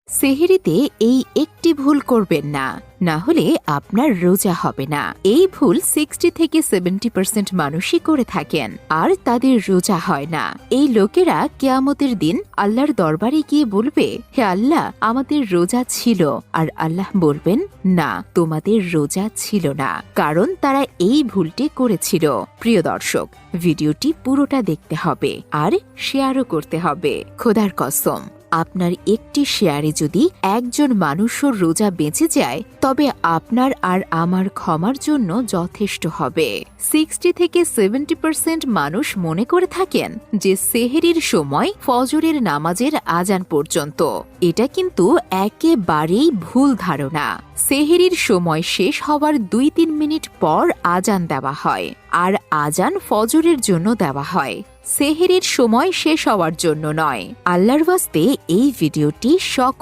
সেহরিতে এই একটি ভুল করবেন না, না হলে আপনার রোজা হবে না। এই ভুল 60 থেকে 70% মানুষই করে থাকেন, আর তাদের রোজা হয় না। এই লোকেরা কিয়ামতের দিন আল্লাহর দরবারে গিয়ে বলবে, হে আল্লাহ, আমাদের রোজা ছিল। আর আল্লাহ বলবেন, না, তোমাদের রোজা ছিল না, কারণ তারা এই ভুলটি করেছিল। প্রিয় দর্শক, ভিডিওটি পুরোটা দেখতে হবে আর শেয়ারও করতে হবে। খোদার কসম, আপনার একটি শেয়ারে যদি একজন মানুষের রোজা বেঁচে যায়, তবে আপনার আর আমার ক্ষমার জন্য যথেষ্ট হবে। 60 থেকে 70% মানুষ মনে করে থাকেন যে সেহরির সময় ফজরের নামাজের আজান পর্যন্ত। এটা কিন্তু একেবারেই ভুল ধারণা। সেহরির সময় শেষ হওয়ার 2-3 মিনিট পর আজান দেওয়া হয়, আর আজান ফজরের জন্য দেওয়া হয়, সেহরির সময় শেষ হওয়ার জন্য নয়। আল্লাহর ওয়াস্তে এই ভিডিওটি সকল